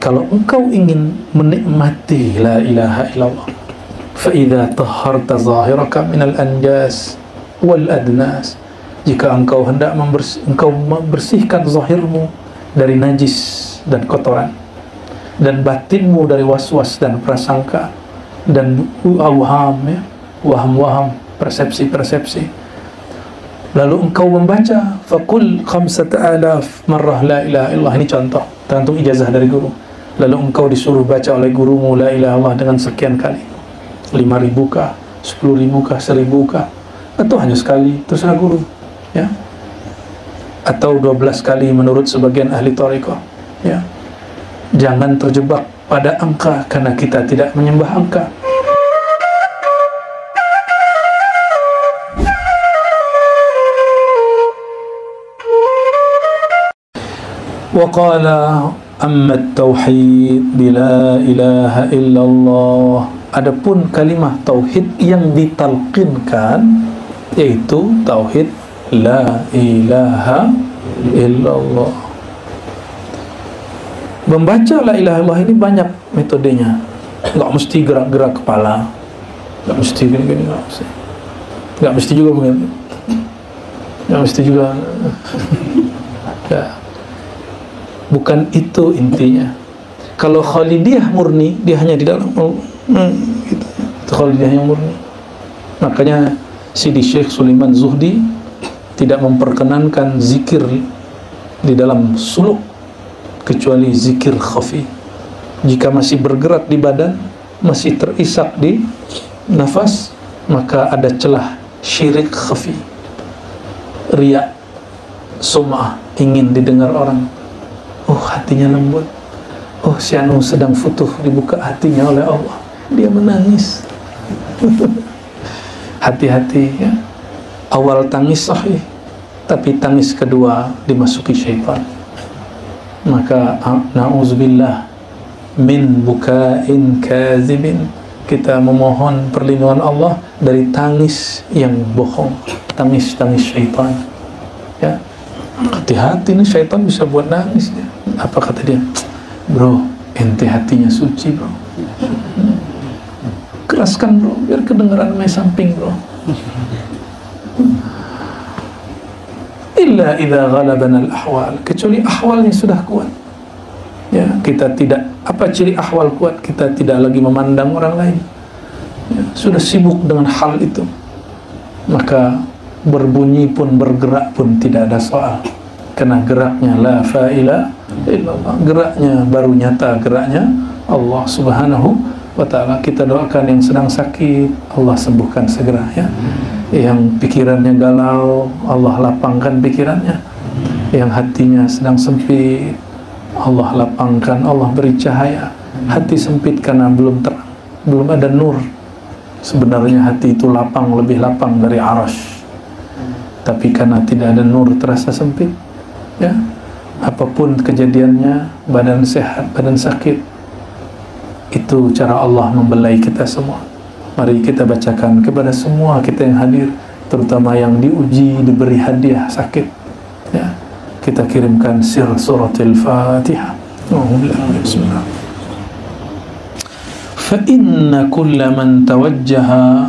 Kalau engkau ingin menikmati la ilaha illallah, fa idza tahharta zahiraka minal anjas wal adnas, jika engkau hendak membersihkan zahirmu dari najis dan kotoran, dan batinmu dari waswas dan prasangka dan awham, ya, waham-waham, persepsi-persepsi, lalu engkau membaca faqul 5,000 marrah la ilaha illallah, ini contoh tergantung ijazah dari guru, lalu engkau disuruh baca oleh gurumu la ilaha illallah dengan sekian kali, 5.000 kah, 10.000 kah, 1.000 kah, atau hanya sekali, terserah guru, ya, atau 12 kali menurut sebagian ahli thariqah, ya. Jangan terjebak pada angka, karena kita tidak menyembah angka. Wa qala amma at-tauhid bila ilaha illallah, adapun kalimah tauhid yang ditalqinkan yaitu tauhid la ilaha illallah. Membaca la ilaha illallah ini banyak metodenya, nggak mesti gerak-gerak kepala, nggak mesti gini-gini, nggak mesti juga begini, nggak mesti juga ya. Bukan itu intinya. Kalau Khalidiyah murni, dia hanya di dalam gitu. Itu Khalidiyah yang murni. Makanya Sidi Syekh Sulaiman Zuhdi tidak memperkenankan zikir di dalam suluk kecuali zikir khafi. Jika masih bergerak di badan, masih terisak di nafas, maka ada celah syirik khafi, riya, sum'ah, ingin didengar orang. Oh, hatinya lembut, oh si anu sedang futuh, dibuka hatinya oleh Allah, dia menangis. Hati-hati, ya. Awal tangis sahih, tapi tangis kedua dimasuki syaitan. Maka na'udzubillah min bukain kazibin, kita memohon perlindungan Allah dari tangis yang bohong, tangis-tangis syaitan, ya. Hati-hati nih, syaitan bisa buat nangis ya. Apa kata dia? Bro, ente hatinya suci bro, keraskan bro, biar kedengaran main samping bro. Illa idza ghalabana al-ahwal, kecuali ahwalnya sudah kuat, ya. Kita tidak, apa ciri ahwal kuat? Kita tidak lagi memandang orang lain, ya. Sudah sibuk dengan hal itu, maka berbunyi pun, bergerak pun tidak ada soal, karena geraknya la fa'ila illallah, geraknya baru nyata, geraknya Allah subhanahu wa ta'ala. Kita doakan yang sedang sakit, Allah sembuhkan segera, ya. Yang pikirannya galau, Allah lapangkan pikirannya. Yang hatinya sedang sempit, Allah lapangkan, Allah beri cahaya. Hati sempit karena belum terang, belum ada nur. Sebenarnya hati itu lapang, lebih lapang dari arasy, tapi karena tidak ada nur terasa sempit, ya. Apapun kejadiannya, badan sehat, badan sakit, itu cara Allah membelai kita semua. Mari kita bacakan kepada semua kita yang hadir, terutama yang diuji, diberi hadiah sakit, ya. Kita kirimkan sir suratul Fatihah. Bismillah. Fa inna kulla man tawajjaha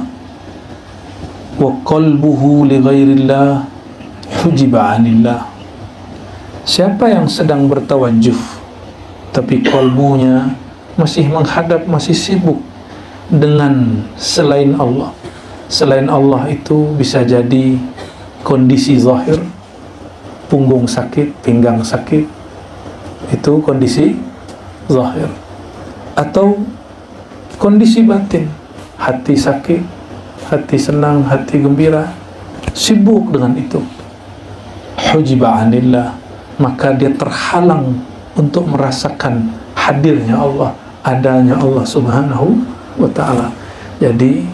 wa qalbuhu li ghairillah hujiba 'anillah. Siapa yang sedang bertawajuh tapi kalbunya masih menghadap, masih sibuk dengan selain Allah. Selain Allah itu bisa jadi kondisi zahir, punggung sakit, pinggang sakit, itu kondisi zahir. Atau kondisi batin, hati sakit, hati senang, hati gembira, sibuk dengan itu. Hujiba 'anillah, maka dia terhalang untuk merasakan hadirnya Allah, adanya Allah subhanahu wa ta'ala. Jadi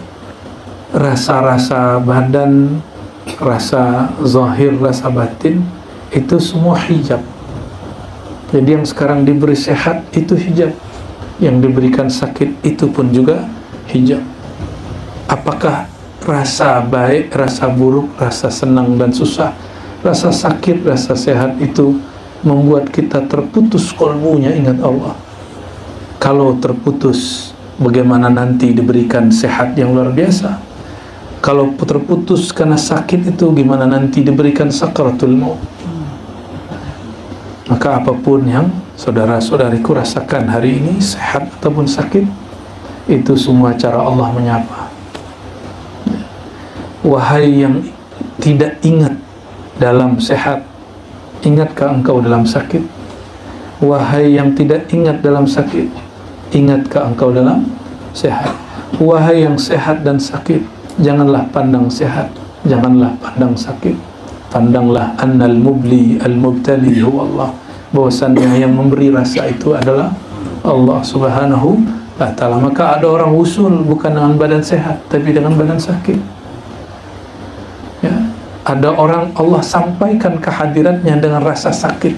rasa-rasa badan, rasa zahir, rasa batin, itu semua hijab. Jadi yang sekarang diberi sehat itu hijab, yang diberikan sakit itu pun juga hijab. Apakah rasa baik, rasa buruk, rasa senang dan susah, rasa sakit, rasa sehat itu membuat kita terputus kolbunya ingat Allah? Kalau terputus, bagaimana nanti diberikan sehat yang luar biasa? Kalau terputus karena sakit itu, gimana nanti diberikan sakaratul maut? Maka apapun yang saudara-saudariku rasakan hari ini, sehat ataupun sakit, itu semua cara Allah menyapa. Wahai yang tidak ingat dalam sehat, ingatkah engkau dalam sakit? Wahai yang tidak ingat dalam sakit, ingatkah engkau dalam sehat? Wahai yang sehat dan sakit, janganlah pandang sehat, janganlah pandang sakit. Pandanglah annal mubli al-mubtali huwa Allah, bahwasannya yang memberi rasa itu adalah Allah subhanahu wa ta'ala. Maka ada orang usul bukan dengan badan sehat, tapi dengan badan sakit. Ya. Ada orang Allah sampaikan kehadirannya dengan rasa sakit.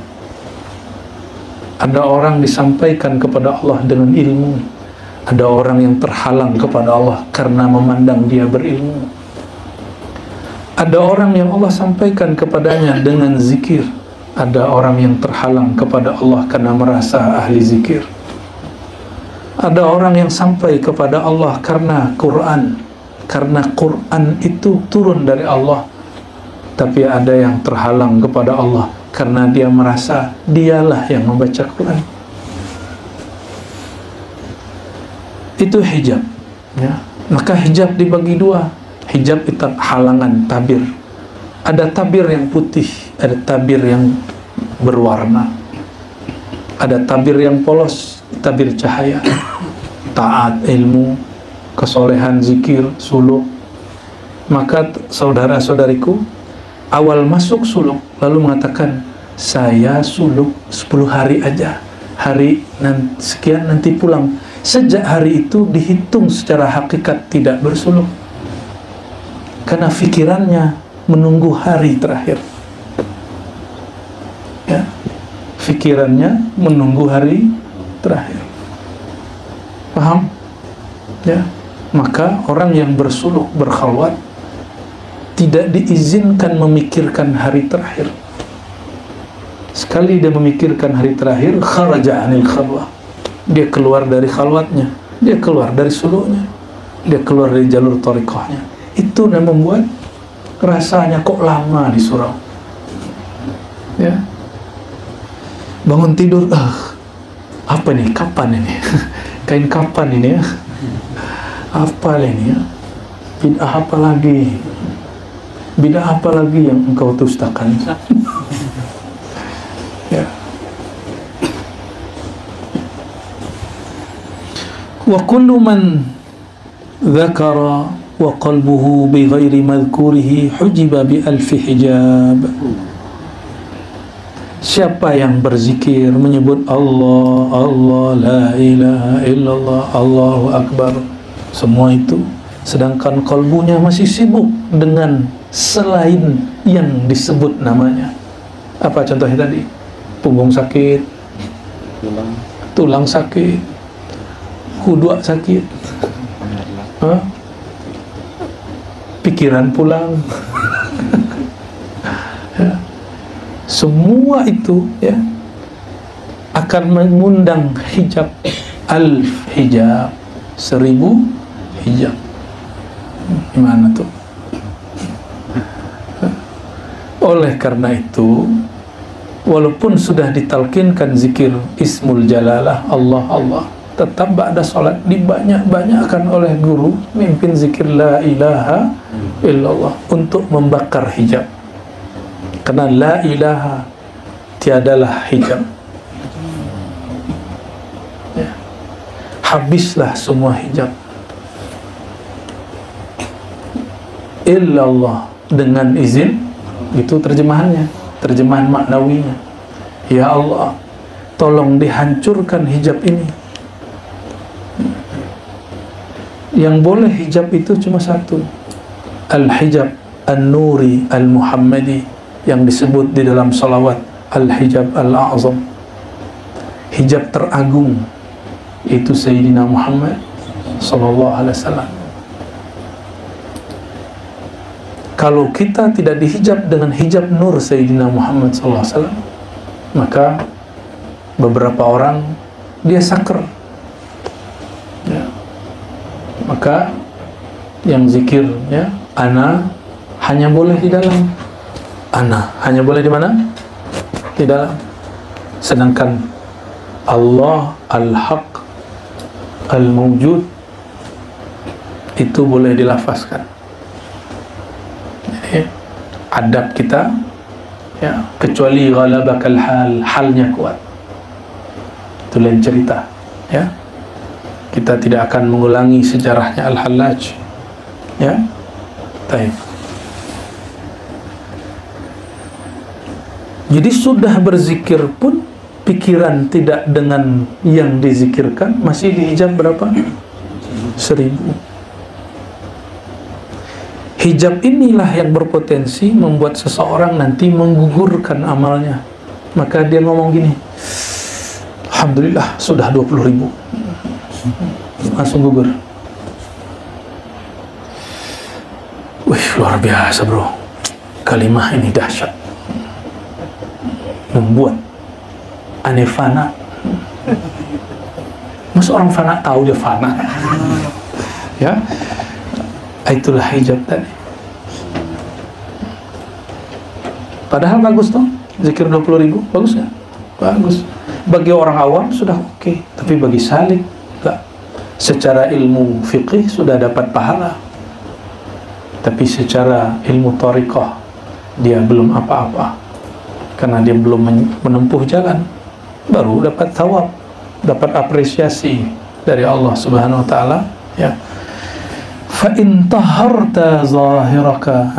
Ada orang disampaikan kepada Allah dengan ilmu. Ada orang yang terhalang kepada Allah karena memandang dia berilmu. Ada orang yang Allah sampaikan kepadanya dengan zikir. Ada orang yang terhalang kepada Allah karena merasa ahli zikir. Ada orang yang sampai kepada Allah karena Quran, karena Quran itu turun dari Allah. Tapi ada yang terhalang kepada Allah karena dia merasa dialah yang membaca Quran. Itu hijab, ya. Maka hijab dibagi dua. Hijab itu halangan, tabir. Ada tabir yang putih, ada tabir yang berwarna. Ada tabir yang polos, tabir cahaya. Taat, ilmu, kesolehan, zikir, suluk. Maka saudara-saudariku, awal masuk suluk lalu mengatakan, saya suluk 10 hari aja, hari sekian nanti pulang. Sejak hari itu dihitung secara hakikat tidak bersuluk, karena fikirannya menunggu hari terakhir. Ya, fikirannya menunggu hari terakhir. Paham? Ya, maka orang yang bersuluk, berkhalwat, tidak diizinkan memikirkan hari terakhir. Sekali dia memikirkan hari terakhir, kharaja anil khalwah. Dia keluar dari khalwatnya, dia keluar dari suluknya, dia keluar dari jalur thariqahnya. Itu yang membuat rasanya kok lama di surau. Ya, bangun tidur, apa nih? Kapan ini? Kain kapan ini ya? Apa ini ya? Bid'ah apa lagi? Bid'ah apa lagi yang engkau dustakan? Ya. Wa kullu man dzakara wa qalbuhu bi ghairi madhkurihi hujiba bi alfi hijab. Siapa yang berzikir, menyebut Allah, Allah, la ilaha illallah, Allahu akbar, semua itu, sedangkan kalbunya masih sibuk dengan selain yang disebut namanya. Apa contohnya tadi? Punggung sakit, tulang sakit, kudu sakit, pikiran pulang. Ya. Semua itu ya akan mengundang hijab, hijab, 1000 hijab. Gimana tuh? Oleh karena itu, walaupun sudah ditalkinkan zikir Ismul Jalalah, Allah, Allah, tetap ba'da salat dibanyak-banyakkan oleh guru mimpin zikir la ilaha illallah untuk membakar hijab. Karena la ilaha tiadalah hijab. Ya. Habislah semua hijab. Illallah dengan izin, itu terjemahannya, terjemahan maknawinya. Ya Allah, tolong dihancurkan hijab ini. Yang boleh hijab itu cuma satu, al-hijab an-nuri al-muhammadi, yang disebut di dalam salawat al-hijab al-a'zam, hijab teragung, itu Sayyidina Muhammad sallallahu alaihi wasallam. Kalau kita tidak dihijab dengan hijab nur Sayyidina Muhammad sallallahu alaihi wasallam, maka beberapa orang dia sakar, Maka yang zikir, ya, ana hanya boleh di dalam, ana hanya boleh di mana? Di dalam. Sedangkan Allah al-haq al-mawjud itu boleh dilafazkan. Jadi adab kita, ya, kecuali ghalabakal hal, halnya kuat, itu lain cerita, ya. Kita tidak akan mengulangi sejarahnya Al-Hallaj, ya. Baik. Jadi sudah berzikir pun pikiran tidak dengan yang dizikirkan, masih dihijab berapa? 1000. Hijab inilah yang berpotensi membuat seseorang nanti menggugurkan amalnya. Maka dia ngomong gini, alhamdulillah sudah 20.000, langsung gugur. Wih, luar biasa bro, kalimah ini dahsyat, membuat aneh fana. Masa orang fana tahu dia fana? Ya, itulah hijab tadi. Padahal bagus toh, zikir 20.000, bagus nggak? Bagus. Bagi orang awam sudah oke, tapi bagi salik enggak. Secara ilmu fiqih sudah dapat pahala, tapi secara ilmu thariqah dia belum apa-apa, karena dia belum menempuh jalan. Baru dapat thawab, dapat apresiasi dari Allah Subhanahu wa taala, ya. Fa in taharta zahiraka.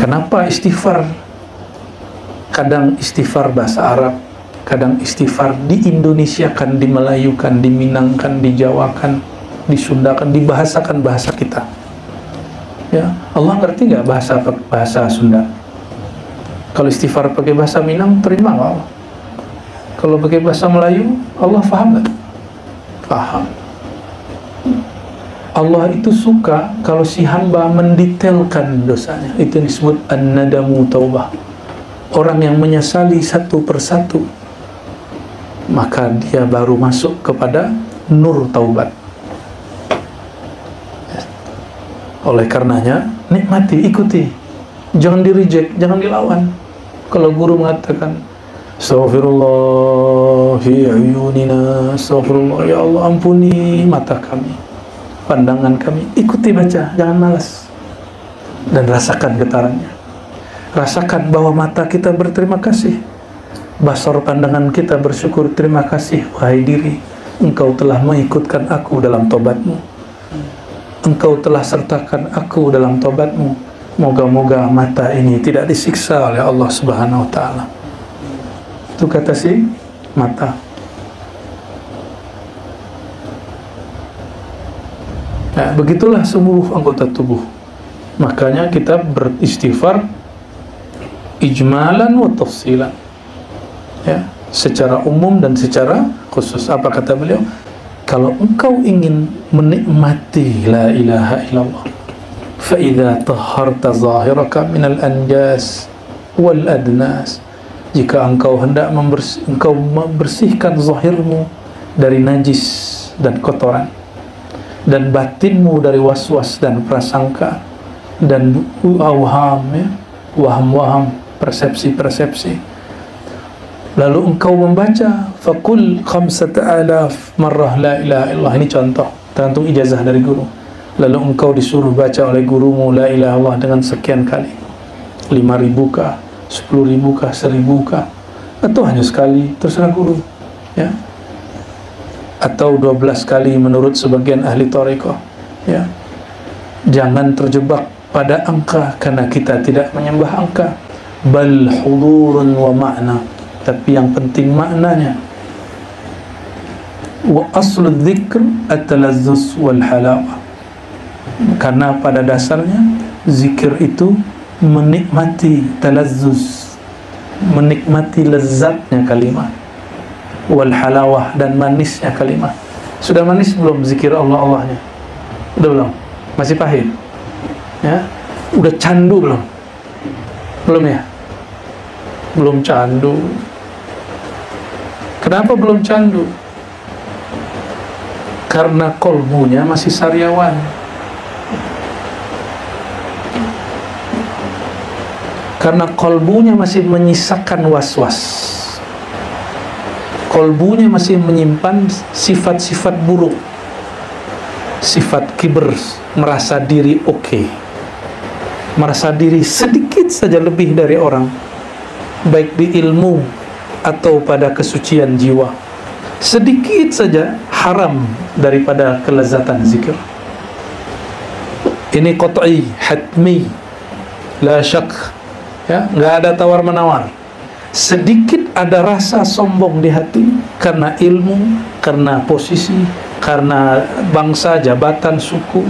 Kenapa istighfar? Kadang istighfar bahasa Arab, kadang istighfar di Indonesia kan, di Melayu kan, di Minang kan, di Jawa kan, di Sunda kan, dibahasakan bahasa kita. Ya, Allah ngerti nggak bahasa Sunda? Kalau istighfar pakai bahasa Minang, terima nggak Allah? Kalau pakai bahasa Melayu, Allah paham nggak? Paham. Allah itu suka kalau si hamba mendetailkan dosanya. Itu yang disebut an-nadamu taubah. Orang yang menyesali satu persatu, maka dia baru masuk kepada nur taubat. Oleh karenanya, nikmati, ikuti, jangan di-reject, jangan dilawan. Kalau guru mengatakan astaghfirullah fi ayunina, astaghfirullah, ya Allah ampuni mata kami, pandangan kami, ikuti baca, jangan malas, dan rasakan getarannya. Rasakan bahwa mata kita berterima kasih, basar pandangan kita bersyukur, terima kasih wahai diri, engkau telah mengikutkan aku dalam tobatmu, engkau telah sertakan aku dalam tobatmu. Moga-moga mata ini tidak disiksa oleh Allah Subhanahu wa ta'ala. Itu kata si mata. Nah, begitulah seluruh anggota tubuh. Makanya kita beristighfar ijmalan wa tafsilan, ya, secara umum dan secara khusus. Apa kata beliau? Kalau engkau ingin menikmati la ilaha illallah, fa idza tahharta zahiraka minal anjas wal adnas, jika engkau hendak membersihkan zahirmu dari najis dan kotoran, dan batinmu dari waswas dan prasangka dan awham, ya, waham-waham, persepsi-persepsi, lalu engkau membaca faqul 5,000 marrah la ilaha illallah. Ini contoh, tergantung ijazah dari guru. Lalu engkau disuruh baca oleh gurumu la ilaha illallah dengan sekian kali, 5.000 kah, 10.000 kah, 1.000 kah, atau hanya sekali, terserah guru, ya, atau 12 kali menurut sebagian ahli thariqah, ya. Jangan terjebak pada angka, karena kita tidak menyembah angka. Bal hudurun wa makna, tapi yang penting maknanya. Wa aslu dzikr at-talazzuz wal halawah, karena pada dasarnya zikir itu menikmati talazzuz, menikmati lezatnya kalimat, wal halawah, dan manisnya kalimat. Sudah manis belum zikir Allah-Allahnya? Udah belum? Masih pahit? Ya? Udah candu belum? Belum, ya? Belum candu. Kenapa belum candu? Karena kolbunya masih sariawan. Karena kolbunya masih menyisakan was-was. Kolbunya masih menyimpan sifat-sifat buruk, sifat kibr, merasa diri oke, merasa diri sedikit saja lebih dari orang, baik di ilmu atau pada kesucian jiwa, sedikit saja haram daripada kelezatan zikir. Ini qat'i, hatmi, la syak, ya, nggak ada tawar menawar. Sedikit ada rasa sombong di hati karena ilmu, karena posisi, karena bangsa, jabatan, suku.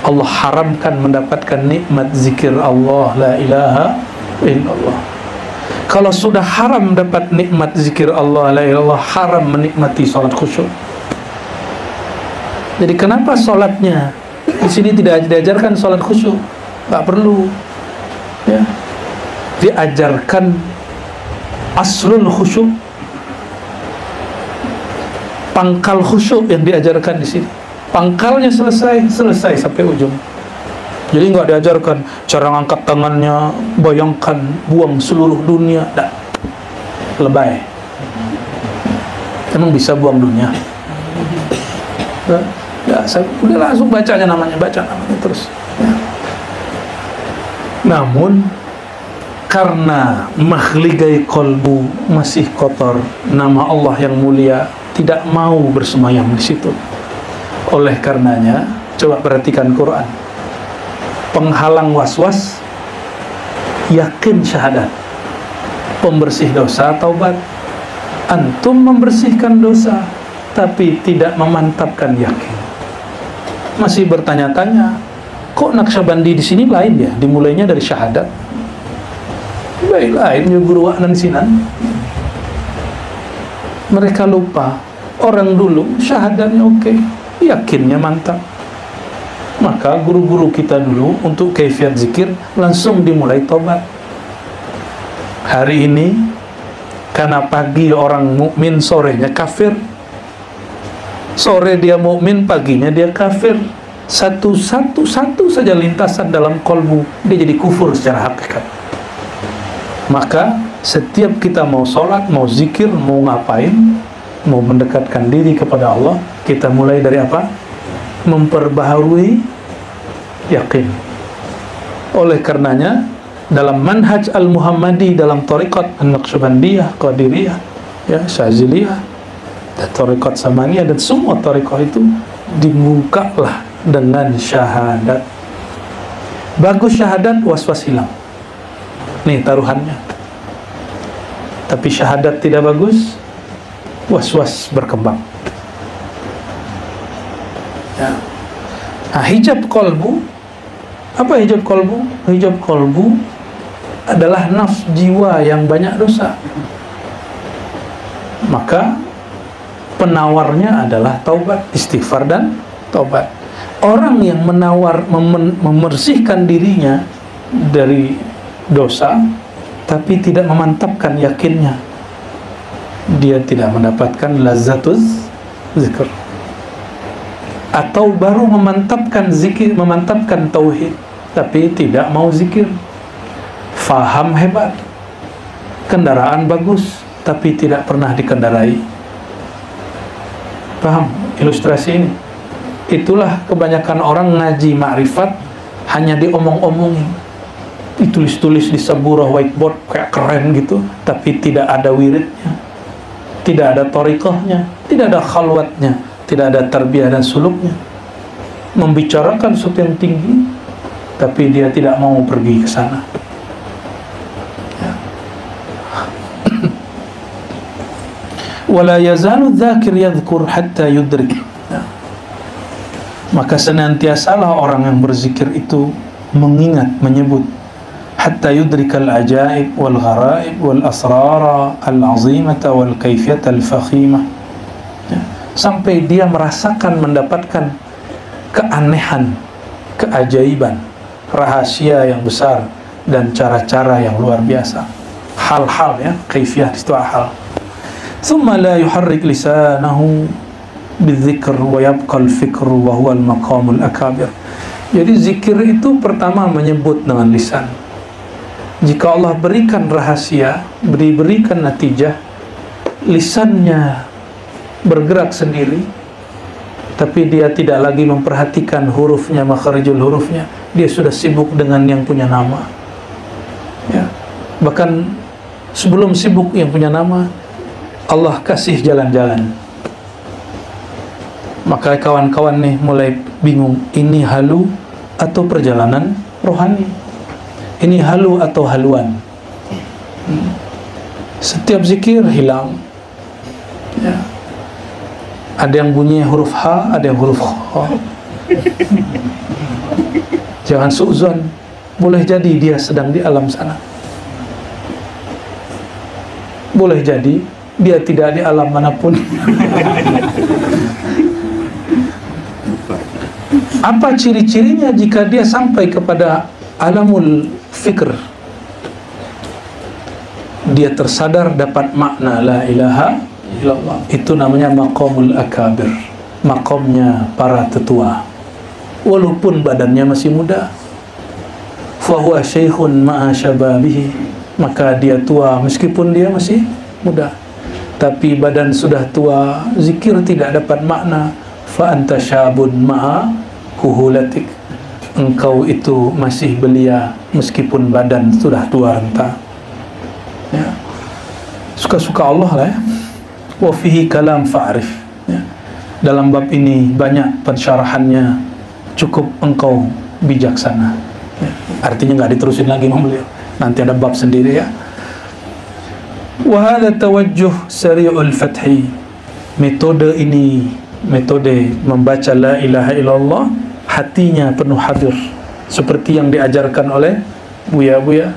Allah haramkan mendapatkan nikmat zikir Allah, la ilaha illallah. Kalau sudah haram dapat nikmat zikir Allah, la ilaha illallah, haram menikmati salat khusyuk. Jadi kenapa salatnya di sini tidak diajarkan salat khusyuk? Nggak perlu, ya. Diajarkan aslul khusyuk, pangkal khusyuk yang diajarkan di sini. Pangkalnya selesai sampai ujung. Jadi nggak diajarkan cara ngangkat tangannya, bayangkan buang seluruh dunia, dah lebay. Emang bisa buang dunia? Ya, saya udah langsung baca namanya terus. Ya. Namun karena makhligai kolbu masih kotor, nama Allah yang mulia tidak mau bersemayam di situ. Oleh karenanya, coba perhatikan Quran. Penghalang waswas, yakin syahadat. Pembersih dosa, taubat. Antum membersihkan dosa, tapi tidak memantapkan yakin. Masih bertanya-tanya, kok Naqsyabandi di sini lain ya? Dimulainya dari syahadat. Baik lain ya guru nan sinan. Mereka lupa orang dulu syahadatnya oke, yakinnya mantap. Maka guru-guru kita dulu untuk kaifiat zikir langsung dimulai tobat. Hari ini karena pagi orang mukmin, sorenya kafir. Sore dia mukmin, paginya dia kafir. Satu saja lintasan dalam kolbu, dia jadi kufur secara hakikat. Maka setiap kita mau sholat, mau zikir, mau ngapain, mau mendekatkan diri kepada Allah, kita mulai dari apa? Memperbaharui yakin. Oleh karenanya dalam manhaj al-Muhammadi, dalam tariqat an-Naqsyabandiyah, Qadiriyah, ya, Syaziliyah, dan tariqat Samaniyah, dan semua tariqat itu dibukalah dengan syahadat. Bagus syahadat, was-was hilang. Nih taruhannya. Tapi syahadat tidak bagus, was-was berkembang. Ya. Nah, hijab kolbu. Apa hijab kolbu? Hijab kolbu adalah nafs jiwa yang banyak dosa. Maka penawarnya adalah taubat, istighfar dan taubat. Orang yang membersihkan dirinya dari dosa tapi tidak memantapkan yakinnya, dia tidak mendapatkan lazatuz zikr. Atau baru memantapkan zikir, memantapkan tauhid tapi tidak mau zikir. Faham hebat, kendaraan bagus tapi tidak pernah dikendarai. Paham ilustrasi ini? Itulah kebanyakan orang ngaji ma'rifat hanya diomong-omongin, ditulis-tulis di sebuah whiteboard kayak keren gitu, tapi tidak ada wiridnya, tidak ada thariqahnya, tidak ada khalwatnya, tidak ada tarbiyah dan suluknya. Membicarakan sesuatu yang tinggi, tapi dia tidak mau pergi ke sana. Ya. Wala yazalu dzakir yadhkur hatta yudrik. Ya. Maka senantiasalah orang yang berzikir itu mengingat, menyebut, hatta yudrikal ajaib wal gharaib wal asrara al azimata wal kaifiyat al fakhimah, ya. Sampai dia merasakan, mendapatkan keanehan, keajaiban, rahasia yang besar dan cara-cara yang luar biasa. Hal-hal, ya, kaifiyah itu hal. Thumma la yuharrik lisanahu bidzikr wa yabqal fikru wa huwal maqamul akabir. Jadi zikir itu pertama menyebut dengan lisan. Jika Allah berikan rahasia, berikan natijah, lisannya bergerak sendiri, tapi dia tidak lagi memperhatikan hurufnya, makharijul hurufnya, dia sudah sibuk dengan yang punya nama, ya. Bahkan sebelum sibuk yang punya nama, Allah kasih jalan-jalan. Maka kawan-kawan nih mulai bingung, ini halu atau perjalanan rohani, ini halu atau haluan. Setiap zikir hilang, ya. Ada yang bunyi huruf H, ada yang huruf Kh. Jangan suuzon, boleh jadi dia sedang di alam sana, boleh jadi dia tidak di alam manapun. Apa ciri-cirinya jika dia sampai kepada alamul fikr? Dia tersadar dapat makna la ilaha illallah. Itu namanya maqamul akabir, maqamnya para tetua, walaupun badannya masih muda. Fahuwa syekhun ma'a syababihi, maka dia tua meskipun dia masih muda. Tapi badan sudah tua, zikir tidak dapat makna. Fa anta syabun ma'a huhulatik, engkau itu masih belia meskipun badan sudah tua renta, ya. Suka-suka Allah lah, ya. Wa fihi kalam fa'rif, ya. Dalam bab ini banyak pensyarahannya, cukup engkau bijaksana, ya. Artinya nggak diterusin lagi beliau, nanti ada bab sendiri, ya. Wa hadha tawajjuh sari'ul fathi, metode ini, metode membaca la ilaha illallah, hatinya penuh hadir, seperti yang diajarkan oleh buya-buya.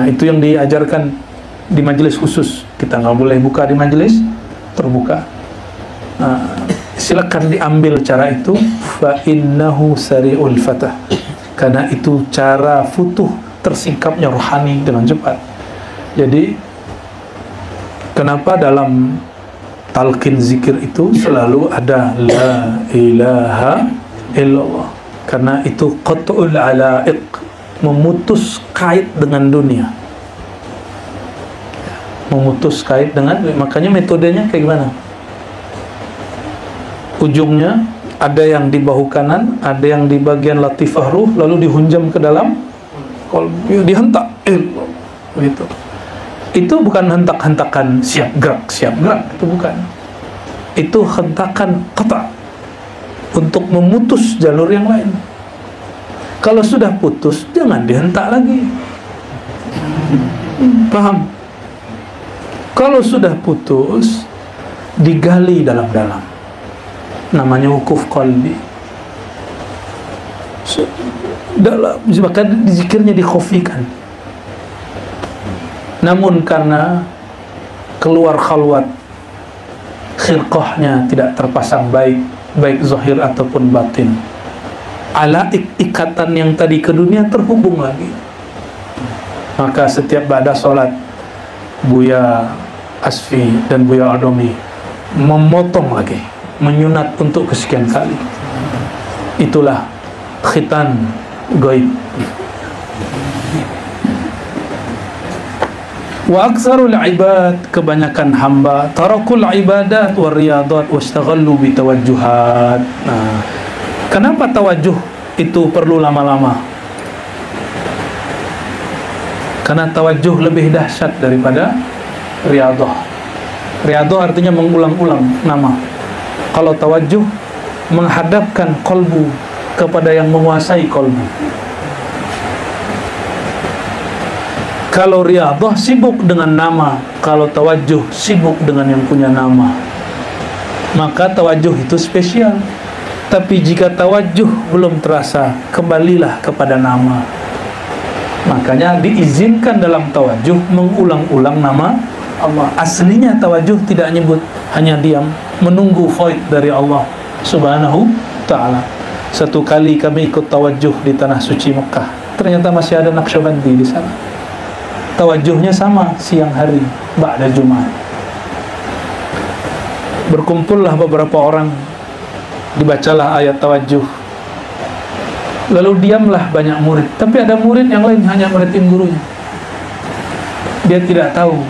Itu yang diajarkan di majelis khusus. Kita nggak boleh buka di majelis terbuka. Silakan diambil cara itu. Fa innahu sari'ul fatah, karena itu cara futuh, tersingkapnya rohani dengan cepat. Jadi kenapa dalam talqin zikir itu selalu ada la ilaha illallah? Karena itu qat'ul alaiq, memutus kait dengan dunia, memutus kait dengan, makanya metodenya kayak gimana? Ujungnya ada yang di bahu kanan, ada yang di bagian latifah ruh, lalu dihunjam ke dalam kolbu, dihentak, begitu. Itu bukan hentak-hentakan siap gerak, itu bukan. Itu hentakan qata', untuk memutus jalur yang lain. Kalau sudah putus, jangan dihentak lagi. Paham? Kalau sudah putus, digali dalam-dalam. Namanya wukuf qalbi. Bahkan zikirnya dikhafikan. Namun karena keluar khalwat, khirqahnya tidak terpasang baik, baik zahir ataupun batin, alaik, ikatan yang tadi ke dunia terhubung lagi. Maka setiap ba'da sholat, Buya Asfi dan Buya Adomi memotong lagi, menyunat untuk kesekian kali. Itulah khitan gaib. Wa aktsarul ibad, kebanyakan hamba, tarakul ibadat war riyadat wastaghallu bitawajjuhat. Nah, kenapa tawajjuh itu perlu lama-lama? Karena tawajjuh lebih dahsyat daripada riyadah. Riyadah artinya mengulang-ulang nama. Kalau tawajjuh menghadapkan kolbu kepada yang menguasai kolbu. Kalau riyadah sibuk dengan nama, kalau tawajjuh sibuk dengan yang punya nama. Maka tawajjuh itu spesial. Tapi jika tawajjuh belum terasa, kembalilah kepada nama. Makanya diizinkan dalam tawajjuh mengulang-ulang nama Allah. Aslinya tawajjuh tidak nyebut, hanya diam, menunggu faid dari Allah Subhanahu ta'ala. Satu kali kami ikut tawajjuh di tanah suci Mekah, ternyata masih ada Naqsyabandi di sana. Tawajjuhnya sama, siang hari ba'da Jumat. Berkumpullah beberapa orang, dibacalah ayat tawajuh, lalu diamlah banyak murid. Tapi ada murid yang lain hanya meritin gurunya, dia tidak tahu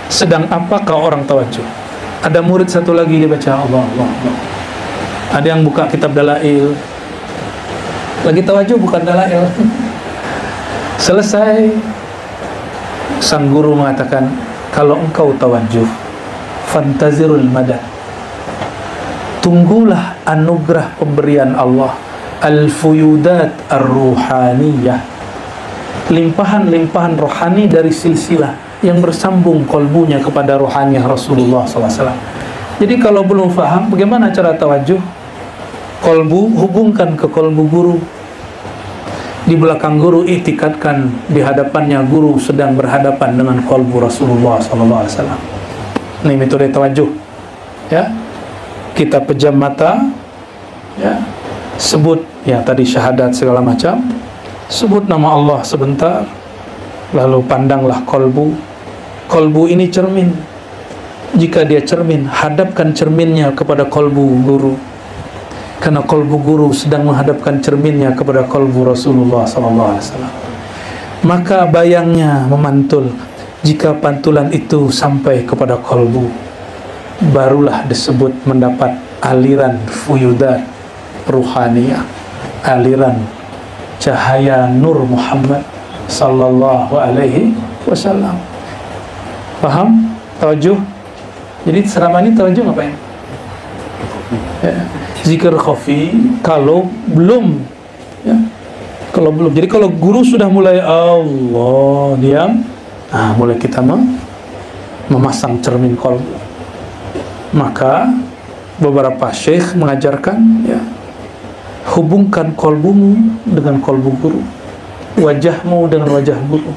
sedang apakah orang tawajuh. Ada murid satu lagi, dia baca Allah, Allah, Allah. Ada yang buka kitab dalail, lagi tawajuh bukan dalail. Selesai, sang guru mengatakan, kalau engkau tawajuh, fantazirul madad, tunggulah anugerah pemberian Allah, al-fuyudat ar-ruhaniyah, limpahan-limpahan rohani dari silsilah yang bersambung kolbunya kepada rohaniah Rasulullah SAW. Jadi kalau belum faham bagaimana cara tawajuh, kolbu hubungkan ke kolbu guru, di belakang guru iktikadkan di hadapannya guru sedang berhadapan dengan kolbu Rasulullah SAW. Ini metode tawajuh, ya. Kita pejam mata, ya, sebut ya tadi syahadat segala macam, sebut nama Allah sebentar, lalu pandanglah kolbu. Kolbu ini cermin. Jika dia cermin, hadapkan cerminnya kepada kolbu guru, karena kolbu guru sedang menghadapkan cerminnya kepada kolbu Rasulullah SAW. Maka bayangnya memantul. Jika pantulan itu sampai kepada kolbu, barulah disebut mendapat aliran fuyudat ruhaniyah, aliran cahaya Nur Muhammad sallallahu alaihi wasallam. Paham? Tawajuh. Jadi selama ini tawajuh ngapain? Ya. Zikir khafi kalau belum, ya, kalau belum. Jadi kalau guru sudah mulai Allah diam, nah mulai kita memasang cermin kolbu. Maka beberapa syekh mengajarkan, ya, hubungkan kolbumu dengan kolbu guru, wajahmu dengan wajah guru,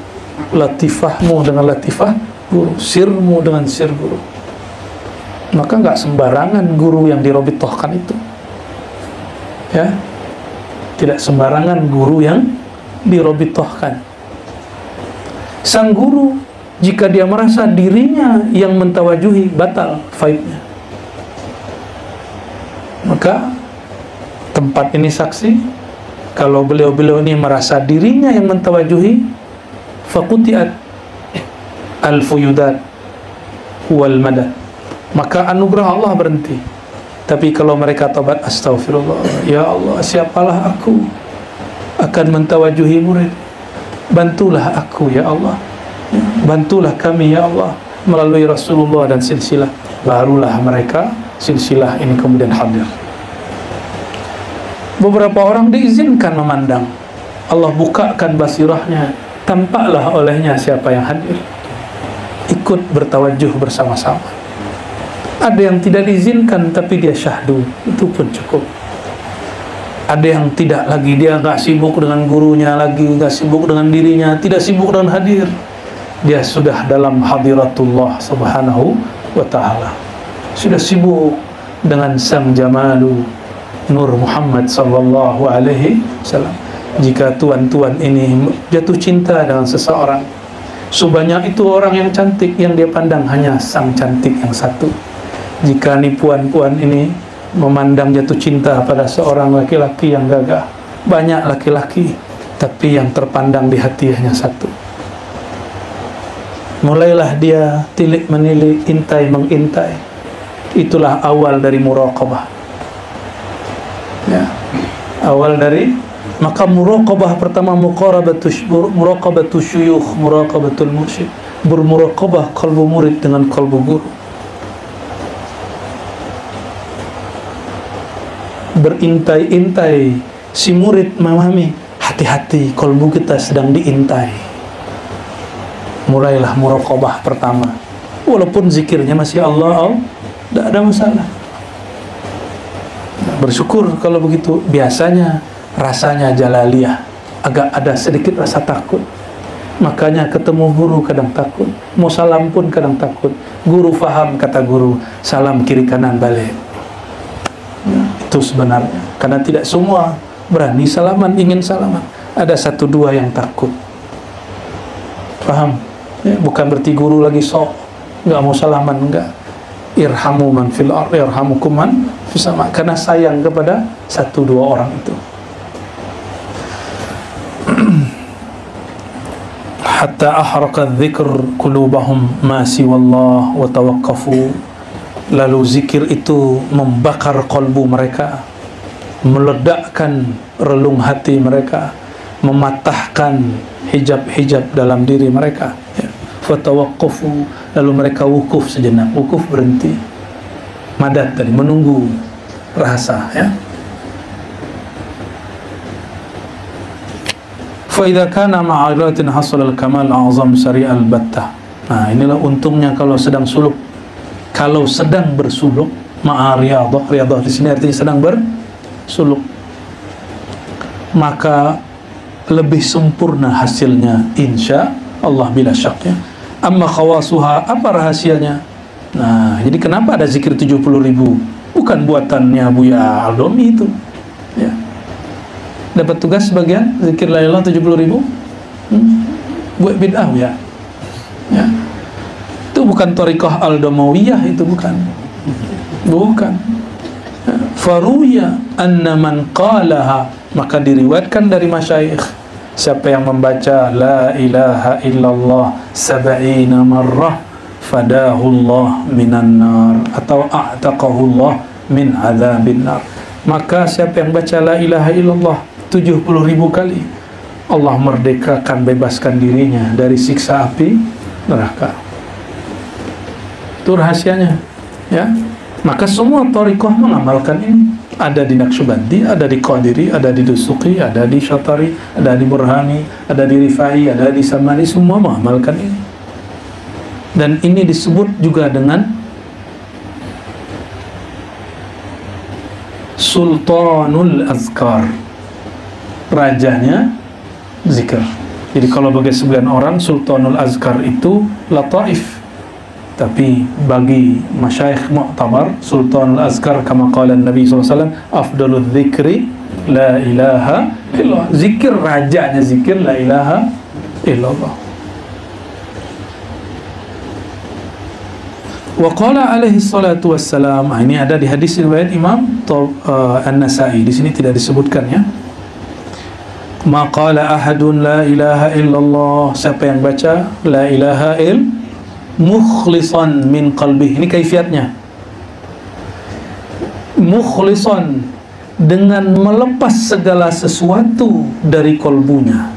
latifahmu dengan latifah guru, sirmu dengan sir guru. Maka nggak sembarangan guru yang dirobitohkan itu, ya, tidak sembarangan guru yang dirobitohkan. Sang guru jika dia merasa dirinya yang mentawajuhi, batal faidnya. Maka tempat ini saksi, kalau beliau-beliau ini merasa dirinya yang mentawajuhi, faqutiat al-fuyudat wal madad, maka anugerah Allah berhenti. Tapi kalau mereka taubat, astaghfirullah, ya Allah, siapalah aku akan mentawajuhi murid, bantulah aku ya Allah, bantulah kami ya Allah melalui Rasulullah dan silsilah. Barulah mereka silsilah ini kemudian hadir. Beberapa orang diizinkan memandang, Allah bukakan basirahnya, tampaklah olehnya siapa yang hadir, ikut bertawajuh bersama-sama. Ada yang tidak diizinkan tapi dia syahdu, itu pun cukup. Ada yang tidak lagi, dia nggak sibuk dengan gurunya lagi, nggak sibuk dengan dirinya, tidak sibuk dengan hadir, dia sudah dalam hadiratullah subhanahu wa ta'ala, sudah sibuk dengan sang jamalu Nur Muhammad sallallahu alaihi wasallam. Jika tuan-tuan ini jatuh cinta dengan seseorang, sebanyak itu orang yang cantik, yang dia pandang hanya sang cantik yang satu. Jika nih puan-puan ini memandang jatuh cinta pada seorang laki-laki yang gagah, banyak laki-laki, tapi yang terpandang di hati hanya satu. Mulailah dia tilik menilik, intai mengintai. Itulah awal dari muraqabah, ya, awal dari. Maka muraqabah pertama muraqabatus syuyukh, muraqabatul mursyid, bermuraqabah kalbu murid dengan kalbu guru, berintai-intai. Si murid memahami, hati-hati, kalbu kita sedang diintai. Mulailah muraqabah pertama, walaupun zikirnya masih Allah, tidak ada masalah. Bersyukur kalau begitu. Biasanya rasanya jalaliyah, agak ada sedikit rasa takut. Makanya ketemu guru kadang takut, mau salam pun kadang takut. Guru faham, kata guru, salam kiri kanan balik. Itu sebenarnya karena tidak semua berani salaman, ingin salaman. Ada satu dua yang takut, paham? Ya, bukan berarti guru lagi sok nggak mau salaman, enggak. irhamu man fil ardh yarhamukum man fis sama, karena sayang kepada satu dua orang itu. Hatta ahraqa dzikr qulubahum ma siwallah wa tawaqqafu, lalu zikir itu membakar kalbu mereka, meledakkan relung hati mereka, mematahkan hijab-hijab dalam diri mereka, ya. Fatawaqqafu, lalu mereka wukuf sejenak. Wukuf berhenti, madad tadi, menunggu rasa, ya. Fa idza kana ma'alatin hasal al-kamal a'zam sari al-battah. Nah, inilah untungnya kalau sedang suluk. Kalau sedang bersuluk, ma'ariyadhah, riyadhah di sini artinya sedang bersuluk, maka lebih sempurna hasilnya insya Allah bila syak, ya. Amma khawasuha, apa rahasianya? Nah, jadi kenapa ada zikir 70.000? Bukan buatannya Buya Aldomi itu, ya. Dapat tugas sebagian zikir la ilaha 70.000, buat bid'ah, ya. Ya. Itu bukan thariqah Aldomawiyah, itu bukan. Faruya anna man qalaha, maka diriwayatkan dari masyayikh, siapa yang membaca la ilaha illallah 70 marrah fadahullah minan nar atau a'taqahullah min adzabin nar, maka siapa yang baca la ilaha illallah 70.000 kali, Allah merdekakan, bebaskan dirinya dari siksa api neraka. Itu rahasianya, ya. Maka semua thariqah mengamalkan ini. Ada di Naqsyabandi, ada di Qadiri, ada di Dusuqi, ada di Syatari, ada di Burhani, ada di Rifai, ada di Samani, semua mengamalkan ini. Dan ini disebut juga dengan Sultanul Azkar, rajanya zikir. Jadi kalau bagi sebagian orang Sultanul Azkar itu lataif, tapi bagi masyayikh mu'tabar Sultanul Azkar kama qala Nabi SAW, afdalul dzikri la ilaha illallah, zikir rajanya zikir la ilaha illallah. Wa qala alaihi salatu wassalam, ini ada di hadis riwayat Imam An-Nasai, di sini tidak disebutkan, ya. Ma qala ahadun la ilaha illallah, siapa yang baca la ilaha illallah mukhlisan min qalbih, ini kaifiatnya, mukhlisan, dengan melepas segala sesuatu dari kolbunya.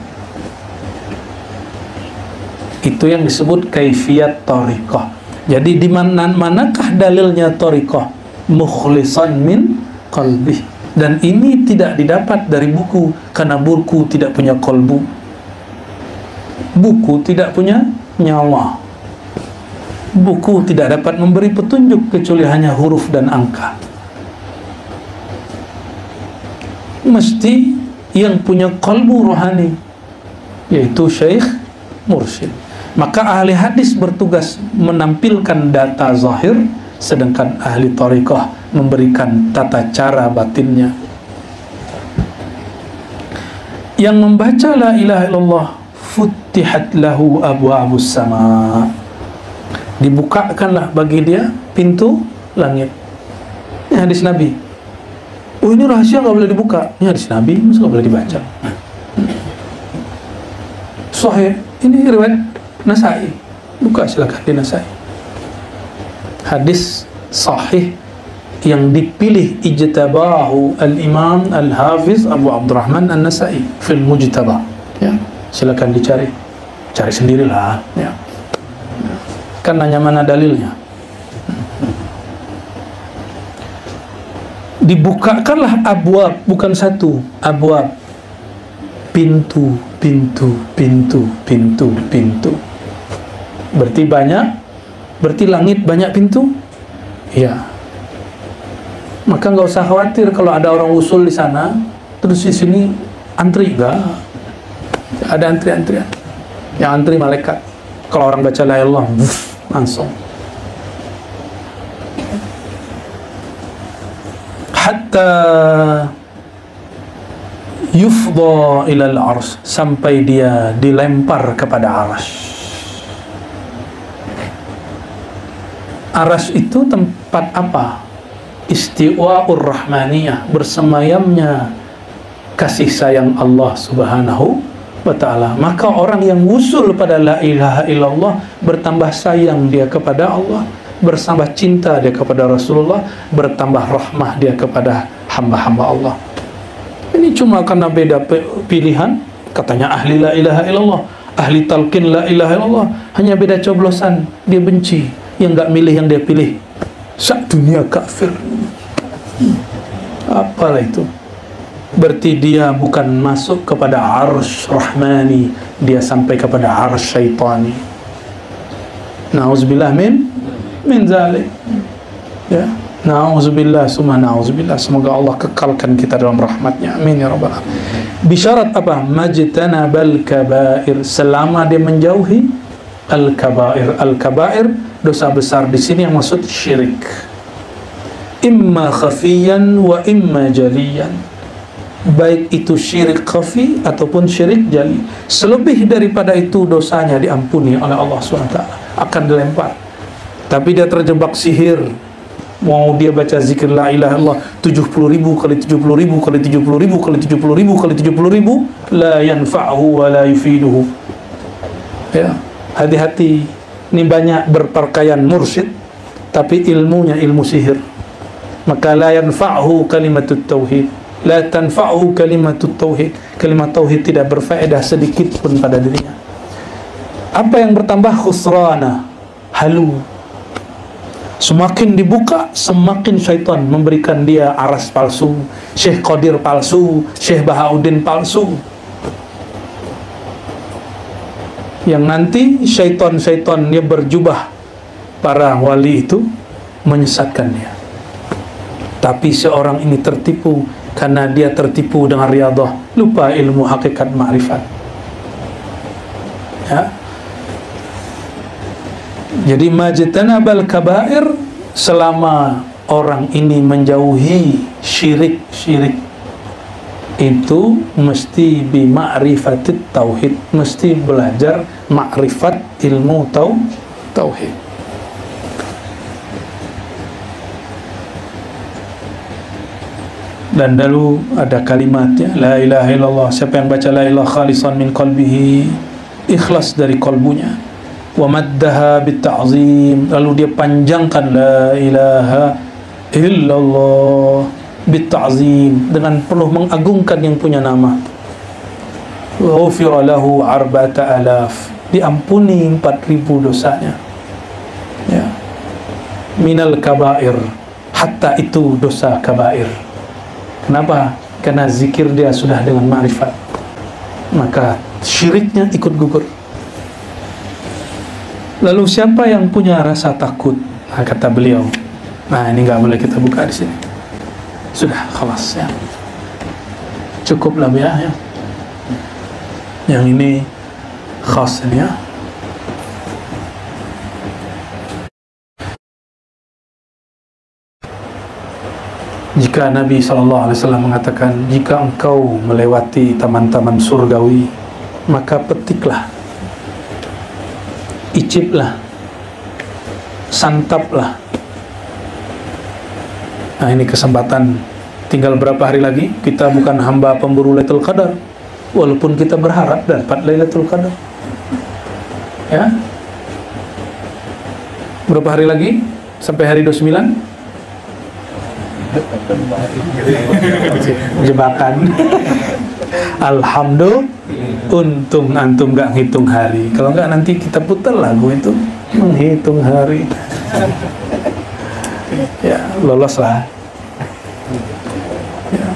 Itu yang disebut kaifiat thariqah. Jadi di manakah dalilnya thariqah? Mukhlisan min qalbih. Dan ini tidak didapat dari buku, karena buku tidak punya kolbu, buku tidak punya nyawa, buku tidak dapat memberi petunjuk kecuali hanya huruf dan angka. Mesti yang punya qalbu rohani, yaitu syekh mursyid. Maka ahli hadis bertugas menampilkan data zahir, sedangkan ahli thariqah memberikan tata cara batinnya. Yang membaca la ilaha illallah futtihat lahu abwabus sama, dibukakanlah bagi dia pintu langit. Ini hadis Nabi. Oh, ini rahasia, nggak boleh dibuka. Ini hadis Nabi, masa nggak boleh dibaca? Sahih. Ini riwayat Nasai. Buka silakan di Nasai. Hadis sahih yang dipilih ijtabahu al-Imam al-Hafiz Abu Abdurrahman An-Nasai fil Mujtaba. Ya, silakan dicari. Cari sendirilah, ya. Kan nanya mana dalilnya. Dibukakanlah abwab, bukan satu, abwab, pintu, pintu, pintu, pintu, pintu. Berarti banyak, berarti langit banyak pintu. Iya. Maka nggak usah khawatir kalau ada orang usul di sana, terus di sini antri, enggak. Ada antri-antrian. Yang antri malaikat. Kalau orang baca la ilaha illallah, langsung. Hatta yufdha ilal ars, sampai dia dilempar kepada arsy. Arsy itu tempat apa? Istiwa'ur rahmaniyah, bersemayamnya kasih sayang Allah subhanahu wa ta'ala. Maka orang yang wusul pada la ilaha illallah, bertambah sayang dia kepada Allah, bertambah cinta dia kepada Rasulullah, bertambah rahmah dia kepada hamba-hamba Allah. Ini cuma karena beda pilihan. Katanya ahli la ilaha illallah, ahli talqin la ilaha illallah, hanya beda coblosan. Dia benci yang gak milih, yang dia pilih sak dunia kafir. Apalah itu? Berarti dia bukan masuk kepada arsy rahmani, dia sampai kepada arsy syaitani. Na'udzubillah min zalik. Ya, na'udzubillah, summa na'udzubillah. Semoga Allah kekalkan kita dalam rahmatnya, amin ya rabbal alamin. Bisyarat apa? Majtanabal kabair, selama dia menjauhi al-kabair. Al-kabair, dosa besar di sini yang maksud syirik. Imma khafiyan wa imma jaliyan, baik itu syirik khafi ataupun syirik jali. Selebih daripada itu dosanya diampuni oleh Allah SWT, akan dilempar. Tapi dia terjebak sihir, mau dia baca zikir la ilaha illallah 70.000 kali 70.000 kali 70.000 kali 70.000 kali 70.000, la yanfa'hu wa la yufiduhu. Ya, hati-hati. Ini banyak berpakaian mursyid tapi ilmunya ilmu sihir. Maka la yanfa'hu kalimatut tauhid, la tanfa'hu kalimatut tauhid. Kalimat tauhid tidak berfaedah sedikit pun pada dirinya. Apa yang bertambah? Khusrana, halu. Semakin dibuka, semakin syaitan memberikan dia aras palsu, Syekh Qadir palsu, Syekh Bahauddin palsu, yang nanti syaitan-syaitan dia berjubah para wali itu menyesatkan dia. Tapi seorang ini tertipu karena dia tertipu dengan riyadhah, lupa ilmu hakikat ma'rifat. Ya. Jadi majtanabal kabair, selama orang ini menjauhi syirik-syirik, itu mesti bi ma'rifatit tauhid, mesti belajar ma'rifat ilmu tauhid. Dan lalu ada kalimatnya, la ilaha illallah. Siapa yang baca la ilaha khalisan min qalbihi, ikhlas dari kalbunya, wa maddaha bitta'zim, lalu dia panjangkan la ilaha illallah bitta'zim, dengan penuh mengagungkan yang punya nama, ghufira lahu 4,000, diampuni 4.000 dosanya. Ya, minal kabair, hatta itu dosa kabair. Kenapa? Karena zikir dia sudah dengan ma'rifat, maka syiriknya ikut gugur. Lalu siapa yang punya rasa takut? Nah, kata beliau, nah ini nggak boleh kita buka di sini. Sudah, khalas ya. Cukuplah ya. Yang ini khas ya. Jika Nabi SAW mengatakan, jika engkau melewati taman-taman surgawi, maka petiklah, iciplah, santaplah. Nah, ini kesempatan. Tinggal berapa hari lagi? Kita bukan hamba pemburu Lailatul Qadar, walaupun kita berharap dapat Lailatul Qadar. Ya, berapa hari lagi? Sampai hari 29? Jebakan. Alhamdulillah, untung antum gak ngitung hari. Kalau enggak nanti kita putar lagu itu menghitung hari. Ya, lolos lah. Ya.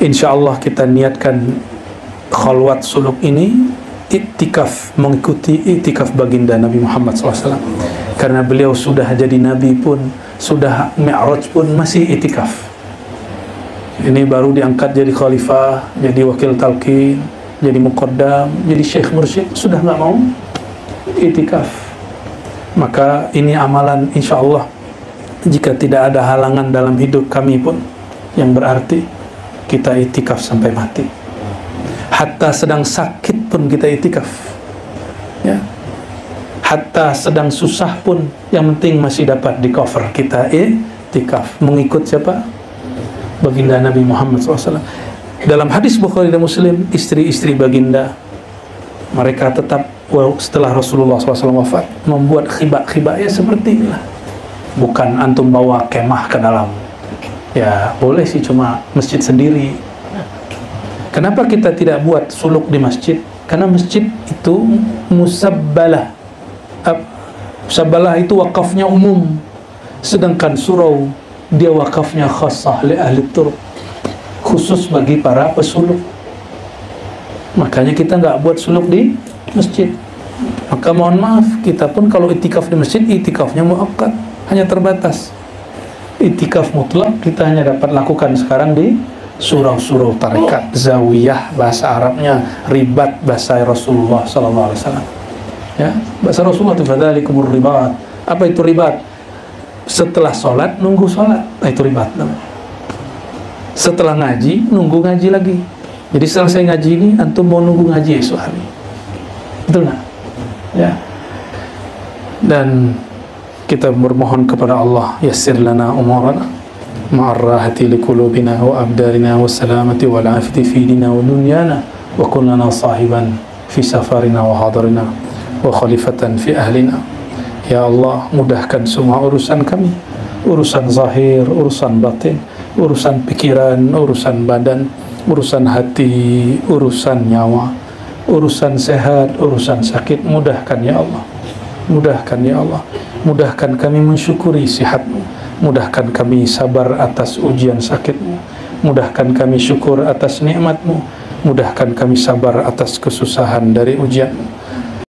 Insya Allah kita niatkan khalwat suluk ini iktikaf, mengikuti iktikaf baginda Nabi Muhammad SAW. Karena beliau sudah jadi Nabi pun, sudah Mi'raj pun masih iktikaf. Ini baru diangkat jadi khalifah, jadi wakil talqin, jadi muqaddam, jadi syekh mursyid, sudah nggak mau iktikaf. Maka ini amalan insya Allah, jika tidak ada halangan dalam hidup kami pun, yang berarti kita iktikaf sampai mati. Hatta sedang sakit pun kita iktikaf. Ya. hatta sedang susah pun yang penting masih dapat di cover. Kita i'tikaf mengikut siapa? Baginda Nabi Muhammad SAW. Dalam hadis Bukhari dan Muslim, istri-istri baginda mereka tetap setelah Rasulullah SAW wafat membuat khibah-khibah ya seperti inilah. Bukan antum bawa kemah ke dalam. Ya boleh sih, cuma masjid sendiri. Kenapa kita tidak buat suluk di masjid? Karena masjid itu musabbalah. Musabbalah itu wakafnya umum, sedangkan surau dia wakafnya khassah li ahli turuq, khusus bagi para pesuluk. Makanya kita nggak buat suluk di masjid. Maka mohon maaf, kita pun kalau itikaf di masjid, itikafnya muakkad, hanya terbatas. Itikaf mutlak kita hanya dapat lakukan sekarang di surau-surau tarekat, zawiyah bahasa Arabnya, ribat bahasa Rasulullah SAW. Ya, bahasa Rasulullah itu fadzalikumur ribat. Apa itu ribat? Setelah sholat nunggu sholat, itu ribat namanya. Setelah ngaji nunggu ngaji lagi. Jadi selesai ngaji ini antum mau nunggu ngaji esok hari. Betul nggak? Ya. Dan kita bermohon kepada Allah, yassir lana umurana ma'ar rahati liqulubina wa abdarina wa salamati wal afati fi dinina wa dunyana wa kun lana sahiban fi safarina wa hadarina wa khalifatan fi ahlina. Ya Allah, mudahkan semua urusan kami, urusan zahir, urusan batin, urusan pikiran, urusan badan, urusan hati, urusan nyawa, urusan sehat, urusan sakit. Mudahkan ya Allah, mudahkan ya Allah, mudahkan kami mensyukuri sihat-Mu, mudahkan kami sabar atas ujian sakit-Mu, mudahkan kami syukur atas nikmat-Mu, mudahkan kami sabar atas kesusahan dari ujian-Mu.